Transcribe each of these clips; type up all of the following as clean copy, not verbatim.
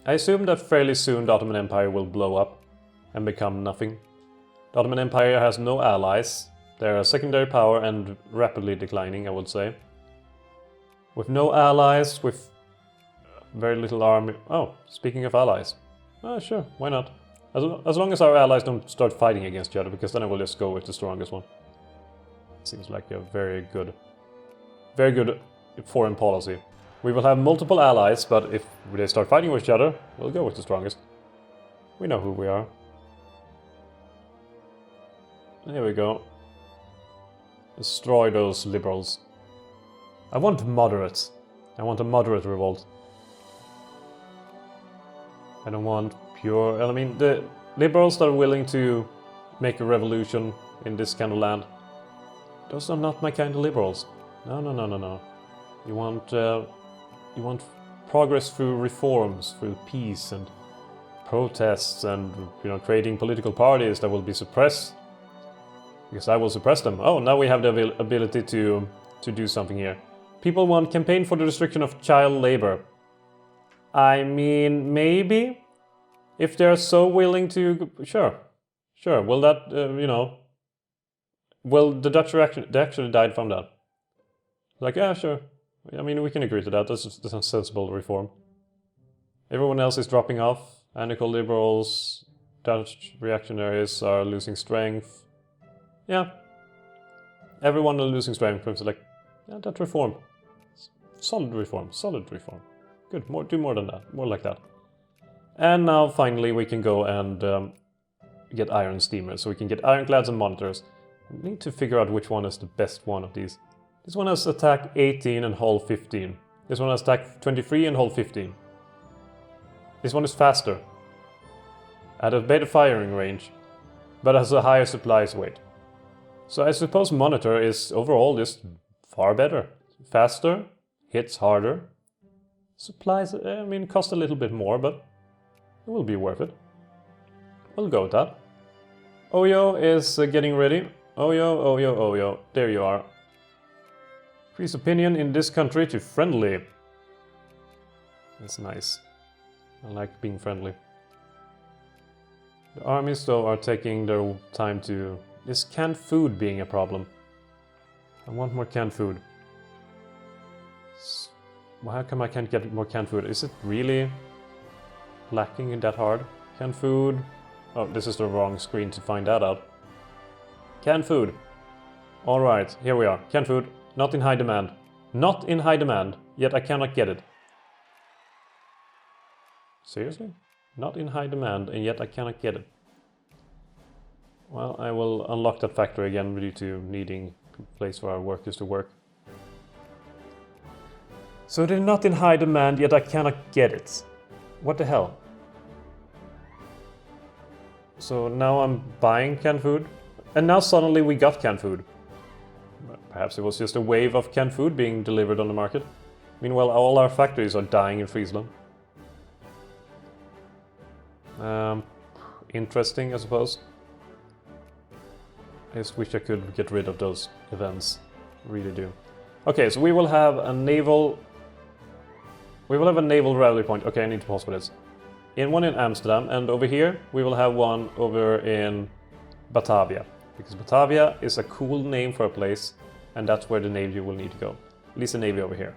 I assume that fairly soon the Ottoman Empire will blow up and become nothing. The Ottoman Empire has no allies. They're a secondary power and rapidly declining, I would say. With no allies, with very little army... Oh, speaking of allies. Sure, why not? As long as our allies don't start fighting against each other, because then I will just go with the strongest one. Seems like a very good foreign policy. We will have multiple allies, but if they start fighting with each other, we'll go with the strongest. We know who we are. There we go. Destroy those liberals. I want moderates. I want a moderate revolt. I don't want pure... I mean, the liberals that are willing to make a revolution in this kind of land, those are not my kind of liberals. No, no, no, no, no. You want progress through reforms, through peace and protests and, creating political parties that will be suppressed. Because I will suppress them. Oh, now we have the ability to do something here. People want campaign for the restriction of child labor. I mean, maybe? If they're so willing to... Sure. Sure, will that, Will the Dutch reaction... They actually died from that. Like, yeah, sure. I mean, we can agree to that. That's a sensible reform. Everyone else is dropping off. Anarcho liberals, Dutch reactionaries are losing strength. Yeah. Everyone is losing strength. It's like, yeah, that reform. Solid reform. Solid reform. Good. Do more than that. More like that. And now, finally, we can go and get iron steamers. So we can get ironclads and monitors. We need to figure out which one is the best one of these. This one has attack 18 and hull 15. This one has attack 23 and hull 15. This one is faster. At a better firing range. But has a higher supplies weight. So I suppose monitor is overall just far better. Faster, hits harder. Supplies, I mean, cost a little bit more, but it will be worth it. We'll go with that. Oyo is getting ready. Oyo, Oyo, Oyo. There you are. Increase opinion in this country to friendly. That's nice. I like being friendly. The armies, though, are taking their time to... Is canned food being a problem? I want more canned food. Well, how come I can't get more canned food? Is it really lacking that hard? Canned food... Oh, this is the wrong screen to find that out. Canned food. Alright, here we are. Canned food. Not in high demand. Not in high demand, yet I cannot get it. Seriously? Not in high demand, and yet I cannot get it. Well, I will unlock that factory again due to needing a place for our workers to work. So they're not in high demand, yet I cannot get it. What the hell? So now I'm buying canned food, and now suddenly we got canned food. Perhaps it was just a wave of canned food being delivered on the market. Meanwhile, all our factories are dying in Friesland. Interesting, I suppose. I just wish I could get rid of those events. I really do. Okay, so we will have a naval... We will have a naval rally point. Okay, I need to pause for this. One in Amsterdam, and over here we will have one over in Batavia. Because Batavia is a cool name for a place, and that's where the Navy will need to go. At least the Navy over here.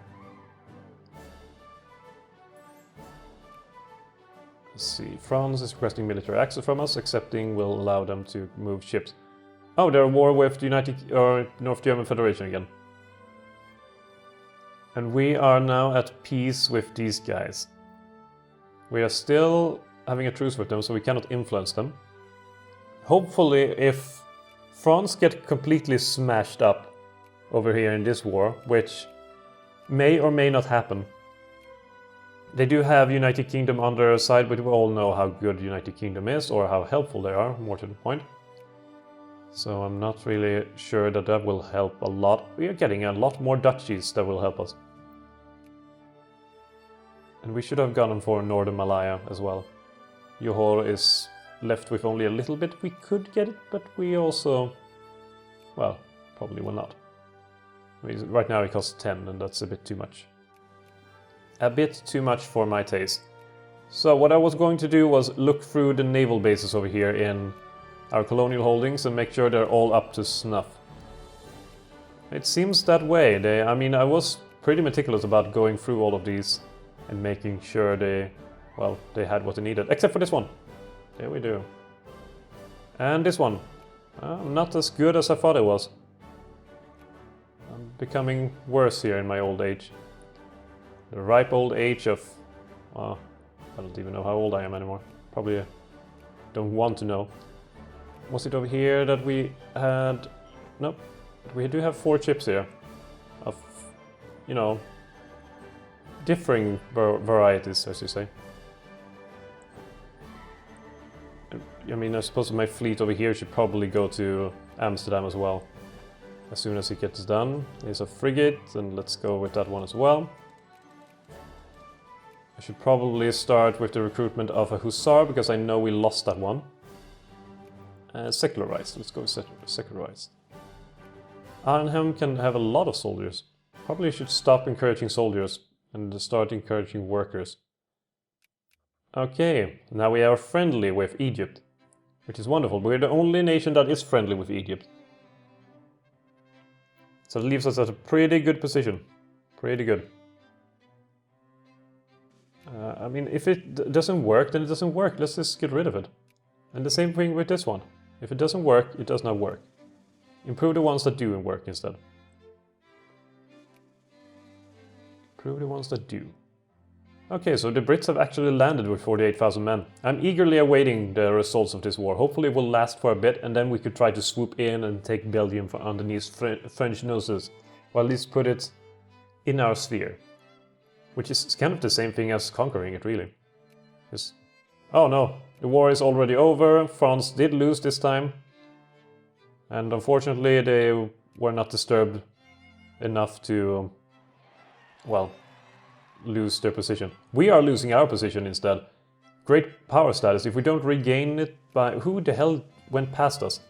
Let's see. France is requesting military access from us. Accepting will allow them to move ships. Oh, they're at war with the North German Federation again. And we are now at peace with these guys. We are still having a truce with them, so we cannot influence them. Hopefully, if France get completely smashed up over here in this war, which may or may not happen. They do have United Kingdom on their side, but we all know how good United Kingdom is, or how helpful they are, more to the point. So I'm not really sure that that will help a lot. We are getting a lot more duchies that will help us. And we should have gone for Northern Malaya as well. Johor is left with only a little bit. We could get it, but we also... Well, probably will not. I mean, right now it costs 10, and that's a bit too much. A bit too much for my taste. So what I was going to do was look through the naval bases over here in our colonial holdings and make sure they're all up to snuff. It seems that way. I mean, I was pretty meticulous about going through all of these and making sure they had what they needed. Except for this one. There we do. And this one. Not as good as I thought it was. I'm becoming worse here in my old age. The ripe old age of... I don't even know how old I am anymore. Probably don't want to know. Was it over here that we had... Nope. We do have 4 chips here. Of, you know, differing varieties, as you say. I mean, I suppose my fleet over here should probably go to Amsterdam as well. As soon as it gets done. There's a frigate, and let's go with that one as well. I should probably start with the recruitment of a hussar, because I know we lost that one. Secularized, let's go secularized. Arnhem can have a lot of soldiers. Probably should stop encouraging soldiers and start encouraging workers. Okay, now we are friendly with Egypt, which is wonderful. We're the only nation that is friendly with Egypt. So it leaves us at a pretty good position. Pretty good. I mean, if it doesn't work, then it doesn't work. Let's just get rid of it. And the same thing with this one. If it doesn't work, it does not work. Improve the ones that do work instead. Improve the ones that do. Okay, so the Brits have actually landed with 48,000 men. I'm eagerly awaiting the results of this war. Hopefully it will last for a bit, and then we could try to swoop in and take Belgium from underneath French noses. Or at least put it in our sphere. Which is kind of the same thing as conquering it, really. Oh no, the war is already over. France did lose this time. And unfortunately they were not disturbed enough to, well, lose their position. We are losing our position instead. Great power status. If we don't regain it by... Who the hell went past us?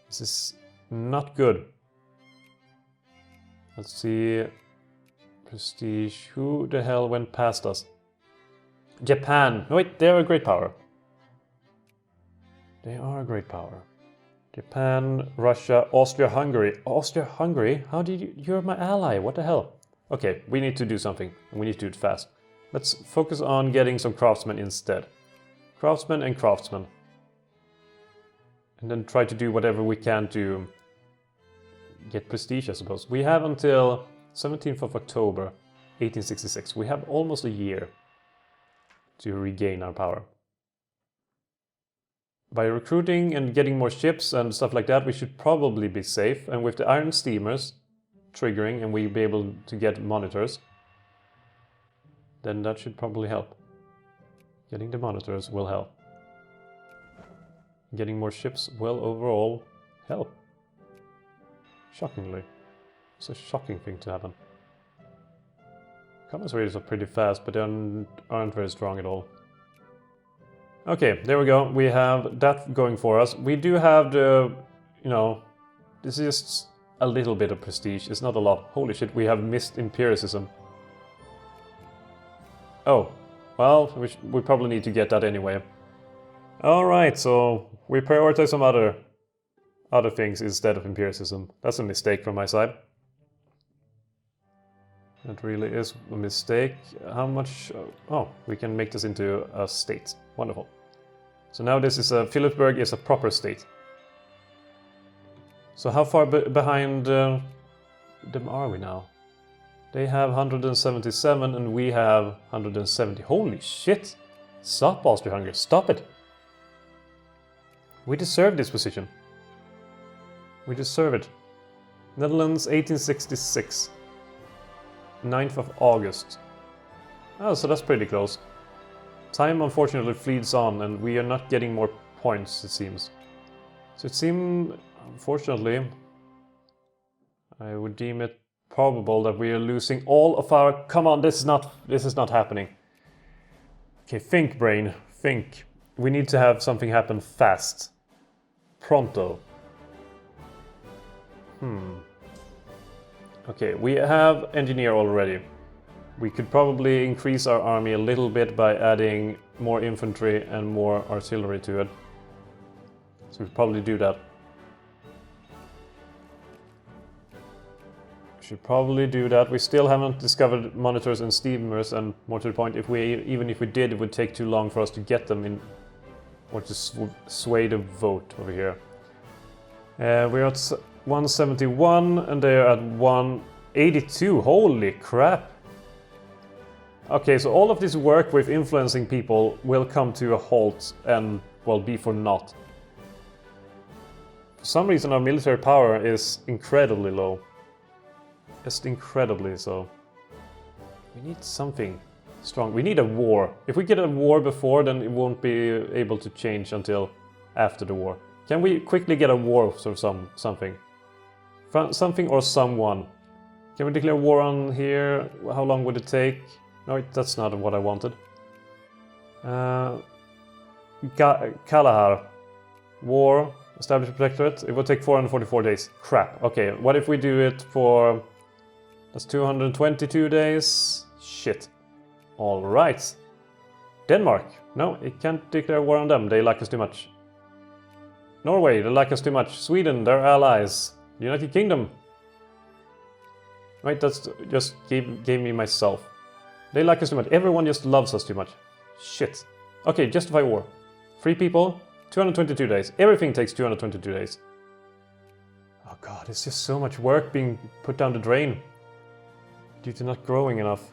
This is not good. Let's see... Prestige. Who the hell went past us? Japan. No, wait, they are a great power. They are a great power. Japan, Russia, Austria-Hungary. Austria-Hungary? How did you... You're my ally. What the hell? Okay, we need to do something. And we need to do it fast. Let's focus on getting some craftsmen instead. Craftsmen and craftsmen. And then try to do whatever we can to get prestige, I suppose. We have until 17th of October, 1866. We have almost a year to regain our power. By recruiting and getting more ships and stuff like that, we should probably be safe. And with the iron steamers triggering and we'll be able to get monitors, then that should probably help. Getting the monitors will help. Getting more ships will overall help. Shockingly. It's a shocking thing to happen. Commerce rates are pretty fast, but they aren't very strong at all. Okay, there we go. We have that going for us. We do have the, you know, this is just a little bit of prestige. It's not a lot. Holy shit, we have missed empiricism. Oh, well, we probably need to get that anyway. Alright, so we prioritize some other things instead of empiricism. That's a mistake from my side. That really is a mistake. How much... Oh, we can make this into a state. Wonderful. So now this is Philipsburg is a proper state. So how far behind them are we now? They have 177 and we have 170. Holy shit! Stop, Austria-Hungary. Stop it! We deserve this position. We deserve it. Netherlands, 1866. 9th of August. Oh, so that's pretty close. Time unfortunately flees on and we are not getting more points, it seems. So it seems, unfortunately, I would deem it probable that we are losing all of our... Come on, this is not happening. Okay, think, brain, think. We need to have something happen fast. Pronto. Okay, we have engineer already. We could probably increase our army a little bit by adding more infantry and more artillery to it. So we could probably do that. Should probably do that. We still haven't discovered monitors and steamers, and more to the point, even if we did, it would take too long for us to get them in, or to sway the vote over here. We're at 171 and they're at 182. Holy crap! Okay, so all of this work with influencing people will come to a halt and, well, be for naught. For some reason our military power is incredibly low. Just incredibly so. We need something strong. We need a war. If we get a war before, then it won't be able to change until after the war. Can we quickly get a war or something? Something or someone. Can we declare war on here? How long would it take? No, that's not what I wanted. Kalahar. War. Establish a protectorate. It will take 444 days. Crap. Okay, what if we do it for... That's 222 days. Shit. Alright. Denmark. No, it can't declare war on them. They like us too much. Norway, they like us too much. Sweden, they're allies. United Kingdom. Right, that's just gave me myself. They like us too much. Everyone just loves us too much. Shit. Okay, justify war. 3 people, 222 days. Everything takes 222 days. Oh god, it's just so much work being put down the drain. Due to not growing enough.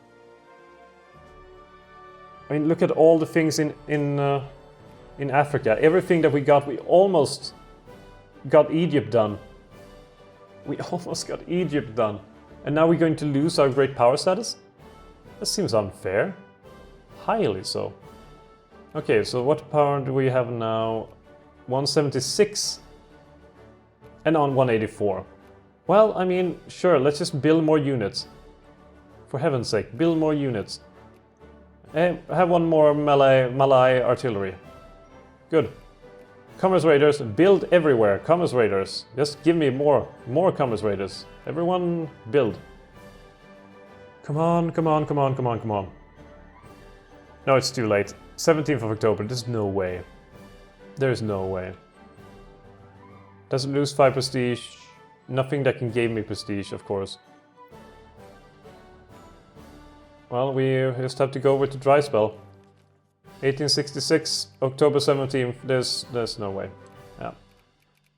I mean, look at all the things in Africa. Everything that we almost got Egypt done. We almost got Egypt done. And now we're going to lose our great power status? That seems unfair. Highly so. Okay, so what power do we have now? 176. And on 184. Well, I mean, sure, let's just build more units. For heaven's sake, build more units. Have one more Malay artillery. Good. Commerce Raiders, build everywhere. Commerce Raiders. Just give me more Commerce Raiders. Everyone build. Come on, come on, come on, come on, come on. No, it's too late. 17th of October, there's no way. There's no way. Doesn't lose 5 prestige. Nothing that can give me prestige, of course. Well, we just have to go with the dry spell. 1866, October 17th, there's no way. Yeah.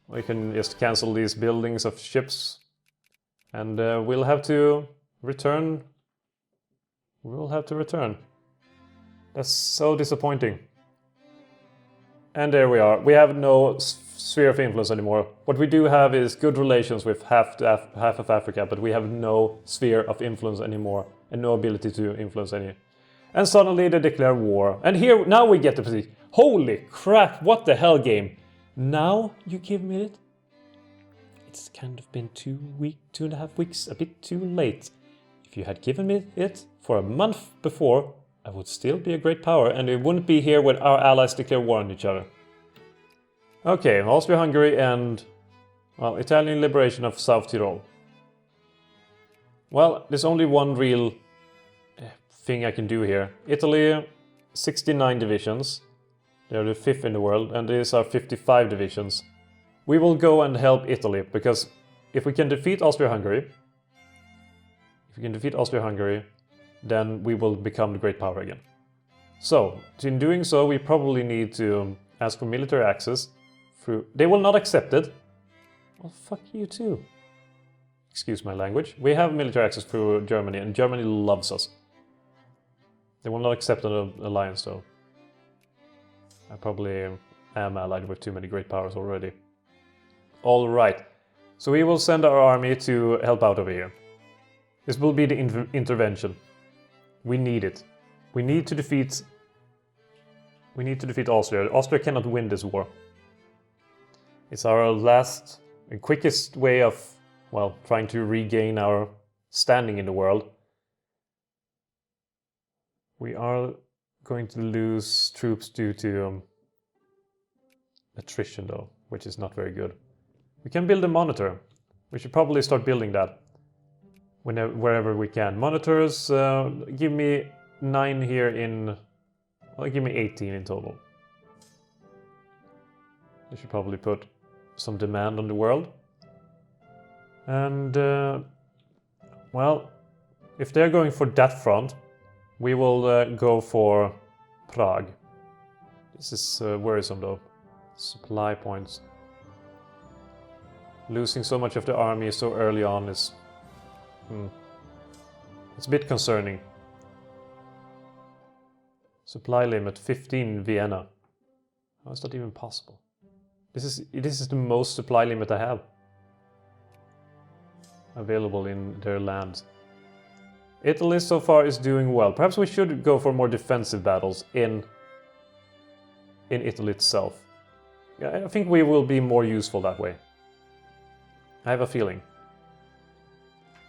We can just cancel these buildings of ships. And we'll have to return. We'll have to return. That's so disappointing. And there we are. We have no sphere of influence anymore. What we do have is good relations with half of Africa, but we have no sphere of influence anymore. And no ability to influence any. And suddenly they declare war. And here, now we get the prestige. Holy crap, what the hell, game? Now you give me it? It's kind of been 2.5 weeks, a bit too late. If you had given me it for a month before, I would still be a great power and it wouldn't be here when our allies declare war on each other. Okay, Austria-Hungary and, well, Italian liberation of South Tyrol. Well, there's only one real thing I can do here. Italy, 69 divisions. They're the 5th in the world, and these are 55 divisions. We will go and help Italy, because if we can defeat Austria-Hungary, then we will become the great power again. So, in doing so, we probably need to ask for military access through... They will not accept it. Well, fuck you too. Excuse my language. We have military access through Germany, and Germany loves us. They will not accept an alliance, though. I probably am allied with too many great powers already. Alright, so we will send our army to help out over here. This will be the intervention. We need it. We need to defeat Austria. Austria cannot win this war. It's our last and quickest way of, well, trying to regain our standing in the world. We are going to lose troops due to attrition, though, which is not very good. We can build a monitor. We should probably start building that. wherever we can. Monitors, give me 9 here in... Well, give me 18 in total. I should probably put some demand on the world. And, well, if they're going for that front, we will go for Prague. This is worrisome though. Supply points. Losing so much of the army so early on is... It's a bit concerning. Supply limit 15 in Vienna. How is that even possible? This is the most supply limit I have available in their land. Italy so far is doing well. Perhaps we should go for more defensive battles in Italy itself. I think we will be more useful that way. I have a feeling.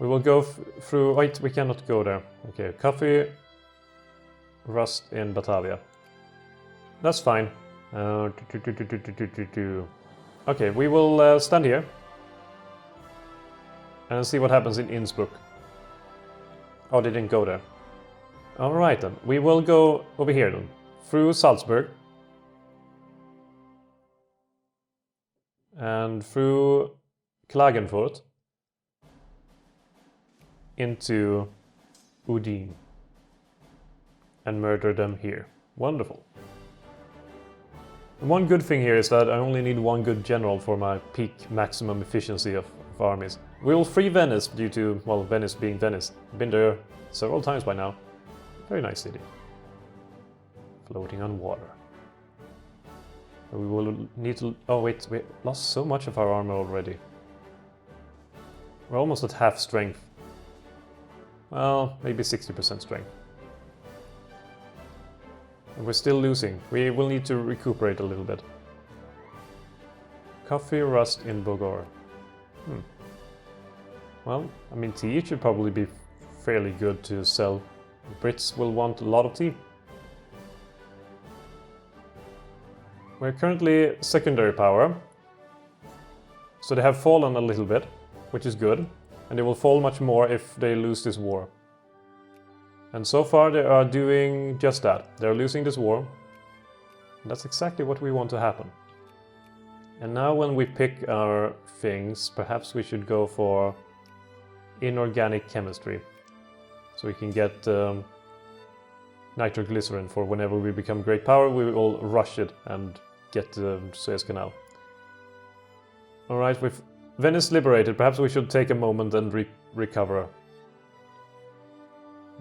We will go through... Wait, we cannot go there. Okay, coffee, rust in Batavia. That's fine. Okay, we will stand here and see what happens in Innsbruck. Oh, they didn't go there. Alright then, we will go over here then, through Salzburg and through Klagenfurt into Udine and murder them here. Wonderful. And one good thing here is that I only need one good general for my peak maximum efficiency of armies. We will free Venice due to, well, Venice being Venice. I've been there several times by now. Very nice city. Floating on water. We will need to... Oh wait, we lost so much of our armor already. We're almost at half strength. Well, maybe 60% strength. And we're still losing. We will need to recuperate a little bit. Coffee rust in Bogor. Well, I mean, tea should probably be fairly good to sell. The Brits will want a lot of tea. We're currently secondary power. So they have fallen a little bit, which is good. And they will fall much more if they lose this war. And so far they are doing just that. They're losing this war. And that's exactly what we want to happen. And now when we pick our things, perhaps we should go for inorganic chemistry. So we can get nitroglycerin for whenever we become great power, we will rush it and get the Suez Canal. Alright, with Venice liberated, perhaps we should take a moment and recover.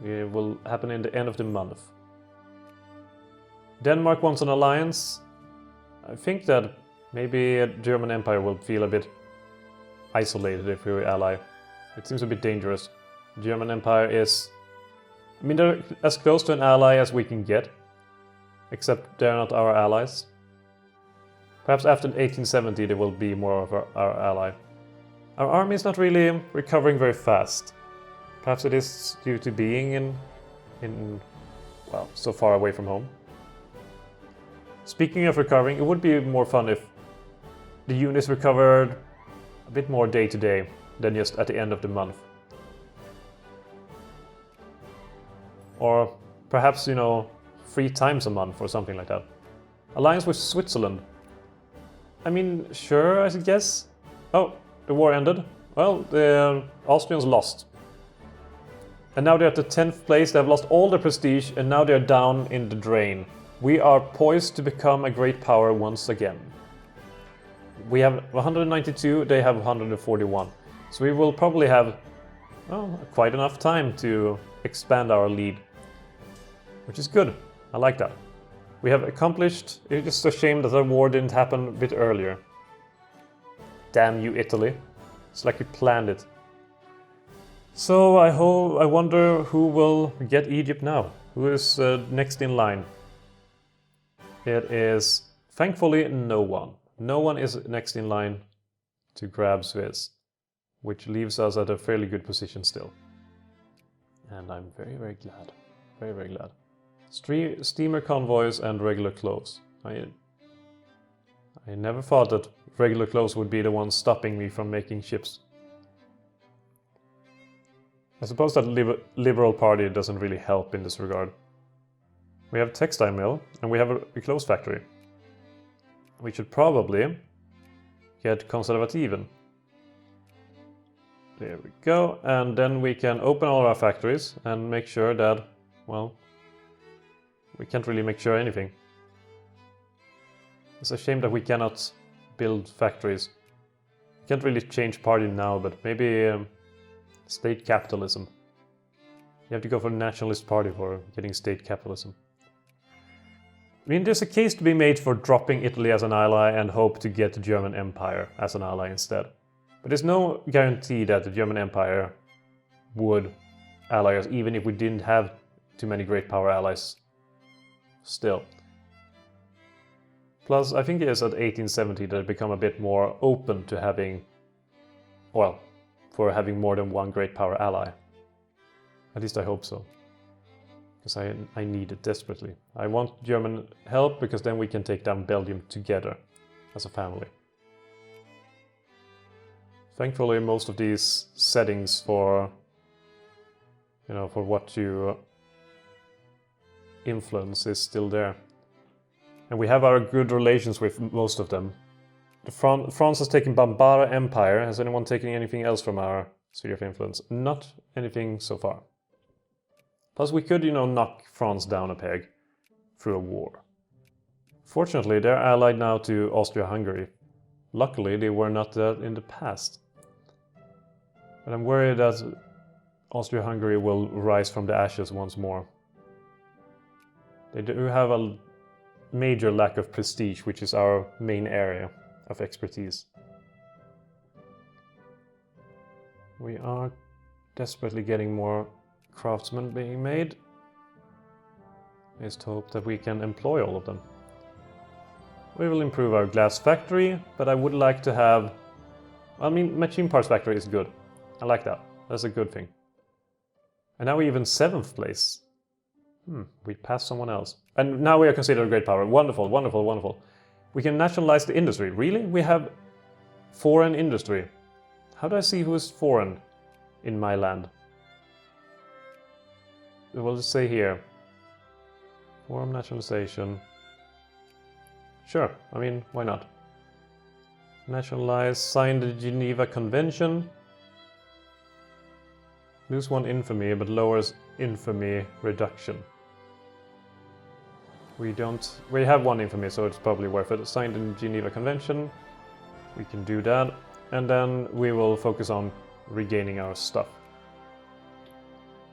It will happen in the end of the month. Denmark wants an alliance. I think that maybe the German Empire will feel a bit isolated if we ally. It seems a bit dangerous. The German Empire is... I mean, they're as close to an ally as we can get. Except they're not our allies. Perhaps after 1870 they will be more of our ally. Our army is not really recovering very fast. Perhaps it is due to being well, so far away from home. Speaking of recovering, it would be more fun if the units recovered a bit more day to day than just at the end of the month. Or perhaps, you know, 3 times a month or something like that. Alliance with Switzerland. I mean, sure, I guess. Oh, the war ended. Well, the Austrians lost. And now they're at the 10th place, they have lost all their prestige, and now they're down in the drain. We are poised to become a great power once again. We have 192, they have 141. So we will probably have, well, quite enough time to expand our lead. Which is good, I like that. We have accomplished, it's just a shame that the war didn't happen a bit earlier. Damn you, Italy. It's like you planned it. So I wonder who will get Egypt now. Who is next in line? It is, thankfully, no one. No one is next in line to grab Suez, which leaves us at a fairly good position still. And I'm very, very glad. Very, very glad. Steamer convoys and regular clothes. I never thought that regular clothes would be the ones stopping me from making ships. I suppose that Liberal Party doesn't really help in this regard. We have a textile mill, and we have a clothes factory. We should probably get Konservativen. There we go, and then we can open all our factories and make sure that, well, we can't really make sure anything. It's a shame that we cannot build factories. We can't really change party now, but maybe state capitalism. You have to go for nationalist party for getting state capitalism. I mean, there's a case to be made for dropping Italy as an ally and hope to get the German Empire as an ally instead. But there's no guarantee that the German Empire would ally us, even if we didn't have too many great power allies still. Plus, I think it is at 1870 that it become a bit more open to having, well, for having more than one great power ally. At least I hope so. Because I need it desperately. I want German help because then we can take down Belgium together as a family. Thankfully, most of these settings for, you know, for what you influence is still there. And we have our good relations with most of them. France has taken Bambara Empire. Has anyone taken anything else from our sphere of influence? Not anything so far. Plus we could, you know, knock France down a peg through a war. Fortunately, they're allied now to Austria-Hungary. Luckily, they were not that in the past. But I'm worried that Austria-Hungary will rise from the ashes once more. They do have a major lack of prestige, which is our main area of expertise. We are desperately getting more craftsmen being made. Is to hope that we can employ all of them. We will improve our glass factory, but I would like to have... I mean, machine parts factory is good. I like that. That's a good thing. And now we're even 7th place. We passed someone else. And now we are considered a great power. Wonderful, wonderful, wonderful. We can nationalize the industry. Really? We have foreign industry. How do I see who is foreign in my land? We'll just say here. Foreign nationalization. Sure, I mean, why not? Nationalize, sign the Geneva Convention. Lose 1 infamy, but lowers infamy reduction. We have 1 infamy, so it's probably worth it. Sign the Geneva Convention. We can do that. And then we will focus on regaining our stuff.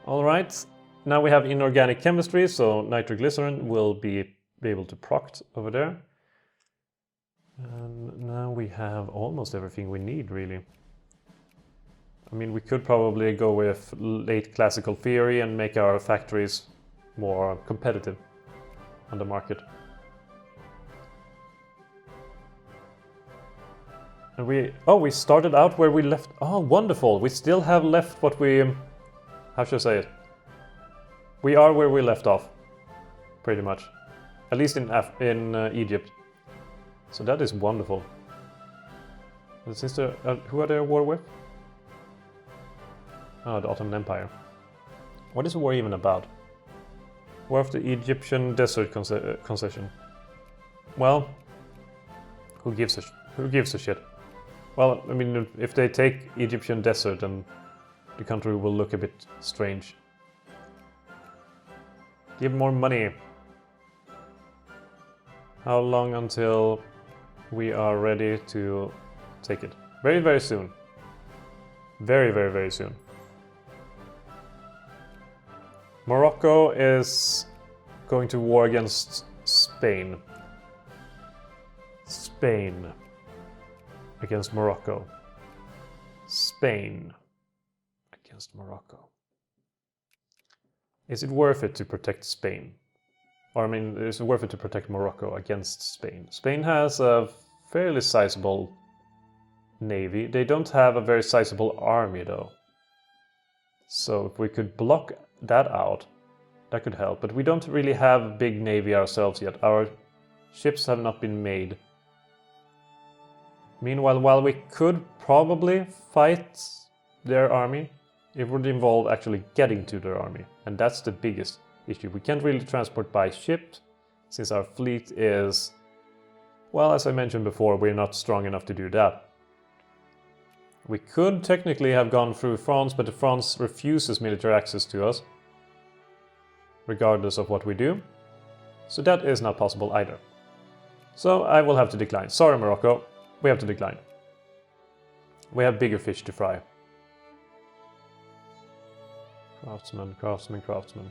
Alright, now we have inorganic chemistry, so nitroglycerin will be able to proct over there. And now we have almost everything we need, really. I mean, we could probably go with late classical theory and make our factories more competitive on the market. And we started out where we left. Oh, wonderful. We still have left what we... How should I say it? We are where we left off, pretty much. At least in Egypt. So that is wonderful. Who are they at war with? Oh, the Ottoman Empire. What is the war even about? War of the Egyptian desert concession. Well, who gives a shit? Well, I mean, if they take Egyptian desert, then the country will look a bit strange. Give more money. How long until we are ready to take it? Very, very soon. Very, very, very soon. Morocco is going to war against Spain. Spain against Morocco. Spain against Morocco. Is it worth it to protect Spain? Or I mean, is it worth it to protect Morocco against Spain? Spain has a fairly sizable navy. They don't have a very sizable army though. So if we could block that out, that could help. But we don't really have a big navy ourselves yet. Our ships have not been made. Meanwhile, while we could probably fight their army, It would involve actually getting to their army, and that's the biggest issue. We can't really transport by ship, since our fleet is, well, as I mentioned before, we're not strong enough to do that. We could technically have gone through France, but France refuses military access to us, regardless of what we do. So that is not possible either. So I will have to decline. Sorry, Morocco, we have to decline. We have bigger fish to fry. Craftsman, craftsman, craftsman.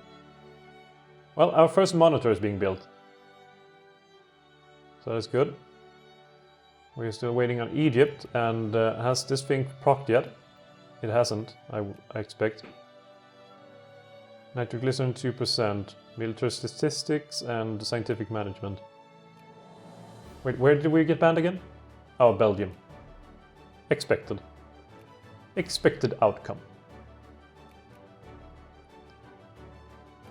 Well, our first monitor is being built. So that's good. We're still waiting on Egypt, and has this thing procced yet? It hasn't, I expect. Nitroglycerin 2%, military statistics and scientific management. Wait, where did we get banned again? Oh, Belgium. Expected. Expected outcome.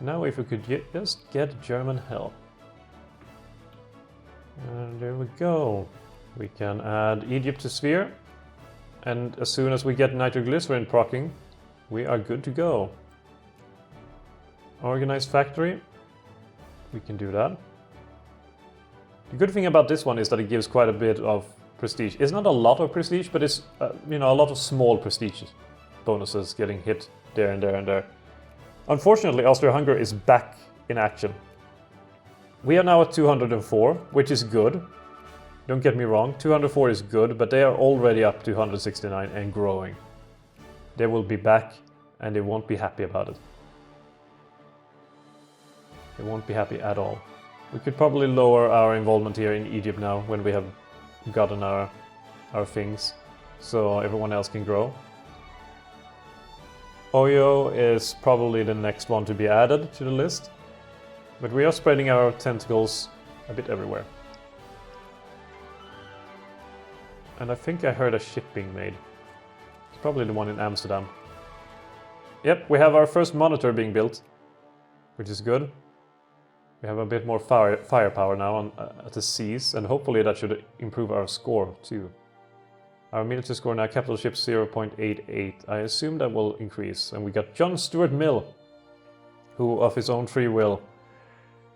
Now if we could just get German help. And there we go. We can add Egypt to sphere. And as soon as we get nitroglycerin proccing, we are good to go. Organized factory. We can do that. The good thing about this one is that it gives quite a bit of prestige. It's not a lot of prestige, but it's you know, a lot of small prestige bonuses getting hit there and there and there. Unfortunately, Austria-Hungary is back in action. We are now at 204, which is good. Don't get me wrong, 204 is good, but they are already up to 169 and growing. They will be back, and they won't be happy about it. They won't be happy at all. We could probably lower our involvement here in Egypt now when we have gotten our things, so everyone else can grow. Oyo is probably the next one to be added to the list, but we are spreading our tentacles a bit everywhere. And I think I heard a ship being made. It's probably the one in Amsterdam. Yep, we have our first monitor being built, which is good. We have a bit more firepower now at the seas, and hopefully that should improve our score too. Our military score now, capital ship 0.88. I assume that will increase. And we got John Stuart Mill, who of his own free will,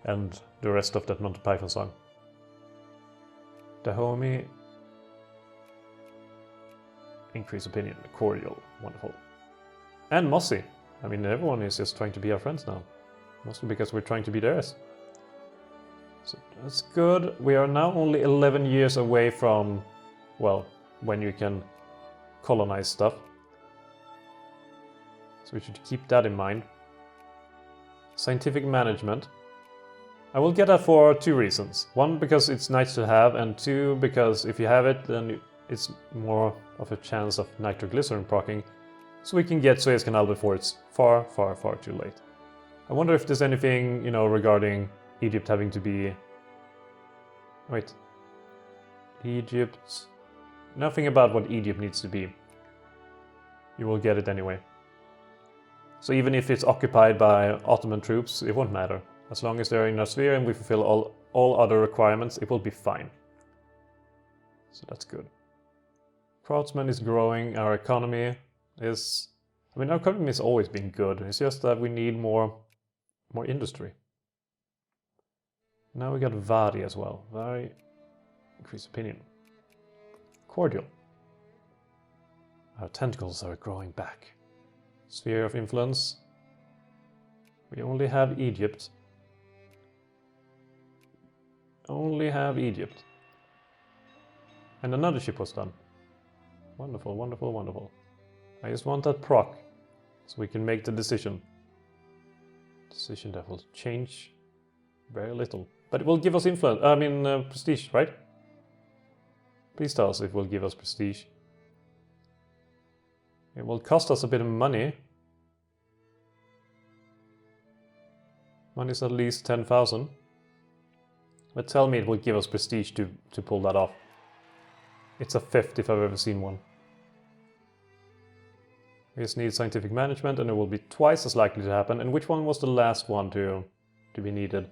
and the rest of that Monty Python song. Dahomey. Increase opinion. Cordial. Wonderful. And Mossy. I mean, everyone is just trying to be our friends now. Mostly because we're trying to be theirs. So that's good. We are now only 11 years away from, well, when you can colonize stuff. So we should keep that in mind. Scientific management. I will get that for two reasons. One, because it's nice to have, and two, because if you have it, then it's more of a chance of nitroglycerin proccing, so we can get Suez Canal before it's far, far, far too late. I wonder if there's anything, you know, regarding Egypt having to be... Wait. Egypt... Nothing about what Egypt needs to be. You will get it anyway. So even if it's occupied by Ottoman troops, it won't matter. As long as they're in our sphere and we fulfill all other requirements, it will be fine. So that's good. Craftsman is growing, our economy is... I mean, our economy has always been good. It's just that we need more industry. Now we got Vari as well. Vari, increase opinion. Cordial. Our tentacles are growing back. Sphere of influence. We only have Egypt. Only have Egypt. And another ship was done. Wonderful, wonderful, wonderful. I just want that proc, so we can make the decision. Decision that will change very little. But it will give us influence, prestige, right? Please tell us if it will give us prestige. It will cost us a bit of money. Money's at least 10,000. But tell me it will give us prestige to pull that off. It's a fifth if I've ever seen one. We just need scientific management and it will be twice as likely to happen. And which one was the last one to be needed?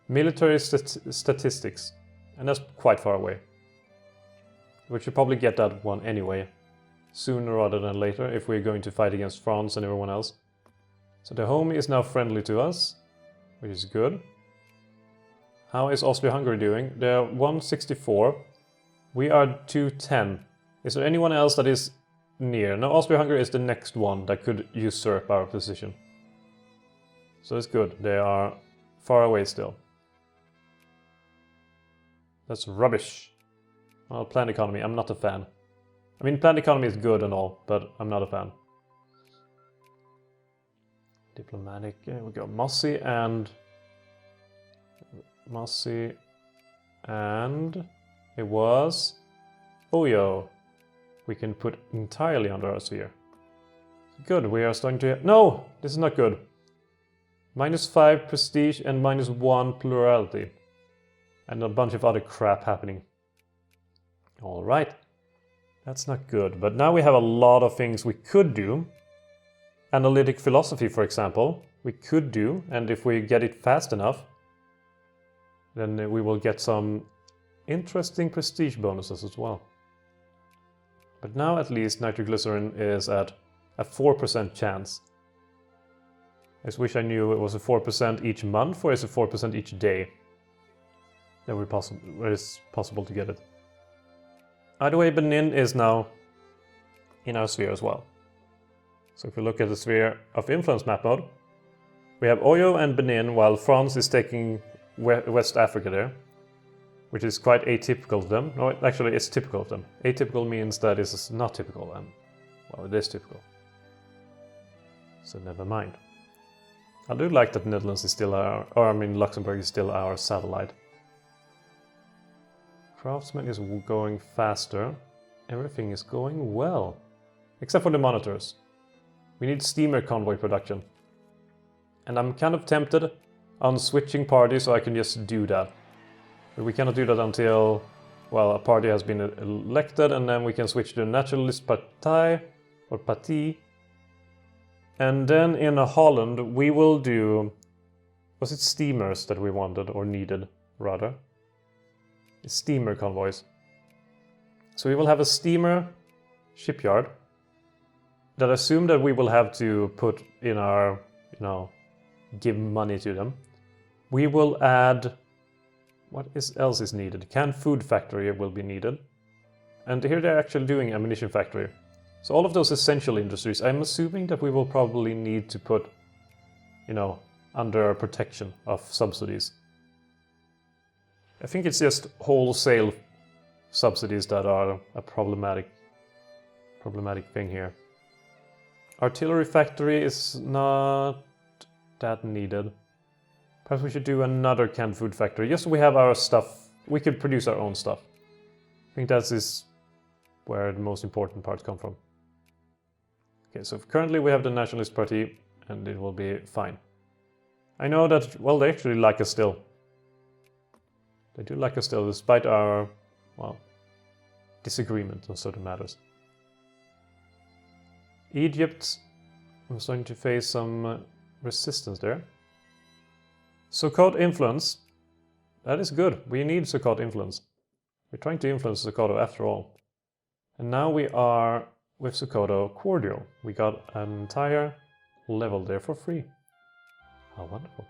Military statistics. And that's quite far away. We should probably get that one anyway. sooner rather than later if we're going to fight against France and everyone else. So the home is now friendly to us, which is good. How is Austria-Hungary doing? They're 164. We are 210. Is there anyone else that is near? No, Austria-Hungary is the next one that could usurp our position. So it's good. They are far away still. That's rubbish. Well, planned economy, I'm not a fan. I mean, planned economy is good and all, but I'm not a fan. Diplomatic, here we go. Mossy and it was Oyo. We can put entirely under our sphere. Good, we are starting to... No! This is not good. -5 prestige and -1 plurality. And a bunch of other crap happening. Alright. That's not good. But now we have a lot of things we could do. Analytic philosophy, for example, we could do. And if we get it fast enough, then we will get some interesting prestige bonuses as well. But now at least nitroglycerin is at a 4% chance. I just wish I knew it was a 4% each month or is it 4% each day? That would where it's possible to get it. Either way, Benin is now in our sphere as well. So if we look at the sphere of influence map mode, we have Oyo and Benin while France is taking West Africa there, which is quite atypical of them. No, actually it's typical of them. Atypical means that it is not typical, and well, it is typical. So never mind. I do like that Netherlands is still our, or I mean Luxembourg is still our satellite. Craftsman is going faster. Everything is going well. Except for the monitors. We need steamer convoy production. And I'm kind of tempted on switching parties so I can just do that. But we cannot do that until, well, a party has been elected and then we can switch to Nationalist Partij or Parti. And then in Holland we will do, was it steamers that we wanted or needed rather? Steamer convoys. So we will have a steamer shipyard that assume that we will have to put in our, give money to them. We will add, what else is needed? Canned food factory will be needed. And here they're actually doing ammunition factory. So all of those essential industries, I'm assuming that we will probably need to put, under protection of subsidies. I think it's just wholesale subsidies that are a problematic thing here. Artillery factory is not that needed. Perhaps we should do another canned food factory, just so we have our stuff. We could produce our own stuff. I think that is where the most important parts come from. Okay, so currently we have the Nationalist Party, and it will be fine. I know that, well, they actually like us still. They do like us still, despite our, well, disagreement on certain matters. Egypt, I'm starting to face some resistance there. Sukkot influence, that is good. We need Sukkot influence. We're trying to influence Sokoto after all. And now we are with Sokoto cordial. We got an entire level there for free. How wonderful.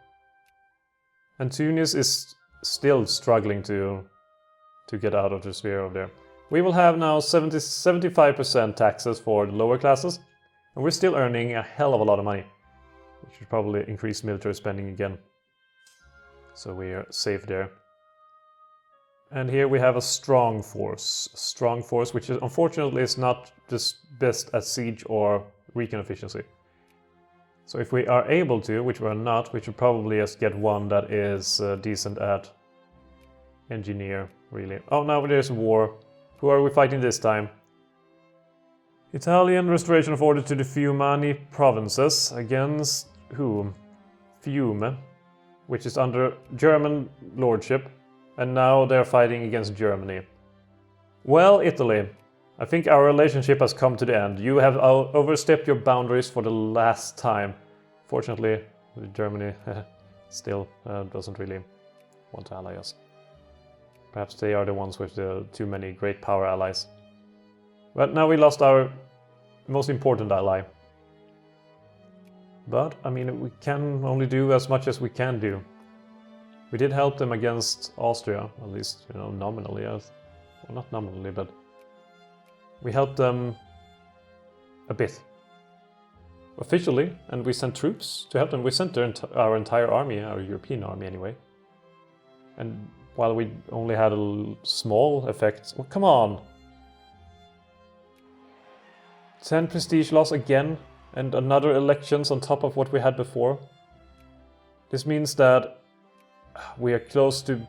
And Tunis is still struggling to get out of the sphere of there. We will have now 75% taxes for the lower classes, and we're still earning a hell of a lot of money. We should probably increase military spending again. So we are safe there. And here we have a strong force, which is, unfortunately is not the best at siege or recon efficiency. So if we are able to, which we're not, we should probably just get one that is decent at engineer, really. Oh, now there's war. Who are we fighting this time? Italian restoration of order to the Fiumani provinces against whom? Fiume, which is under German lordship, and now they're fighting against Germany. Well, Italy, I think our relationship has come to the end. You have overstepped your boundaries for the last time. Fortunately, Germany still doesn't really want to ally us. Perhaps they are the ones with the too many great power allies. But now we lost our most important ally. But, I mean, we can only do as much as we can do. We did help them against Austria, at least, you know, nominally. Well, not nominally, but we helped them a bit. Officially, and we sent troops to help them. We sent our entire army, our European army anyway. And while we only had a small effect... Well, come on! 10 prestige loss again, and another elections on top of what we had before. This means that we are close to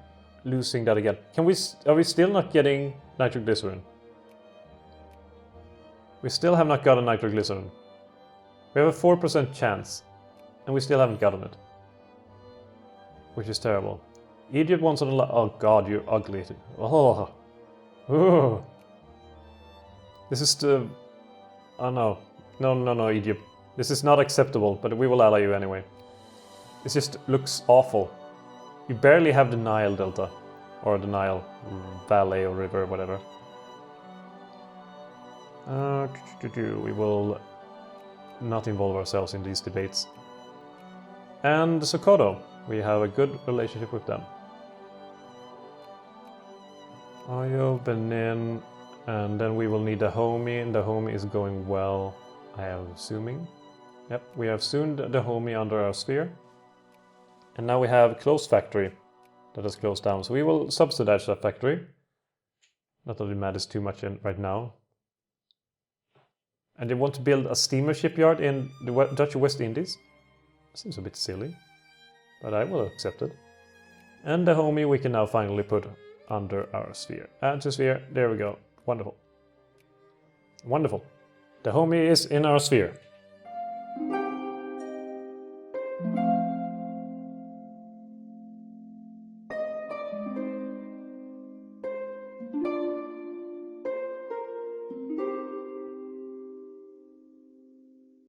losing that again. Are we still not getting nitroglycerin? We still have not gotten nitroglycerin. We have a 4% chance, and we still haven't gotten it. Which is terrible. Egypt wants an oh god, you're ugly. Oh. Ooh. This is the... Oh no. No, Egypt. This is not acceptable, but we will ally you anyway. This just looks awful. You barely have the Nile Delta. Or the Nile Valley or river or whatever. We will not involve ourselves in these debates. And Sokoto. We have a good relationship with them. Ayo, Benin, and then we will need Dahomey, and Dahomey is going well, I am assuming. Yep, we have soon Dahomey under our sphere. And now we have Close Factory that has closed down, so we will subsidize that factory. Not that it matters too much right now. And they want to build a steamer shipyard in the Dutch West Indies. Seems a bit silly, but I will accept it. And Dahomey we can now finally put under our sphere. Add to sphere, there we go. Wonderful. Wonderful. Dahomey is in our sphere.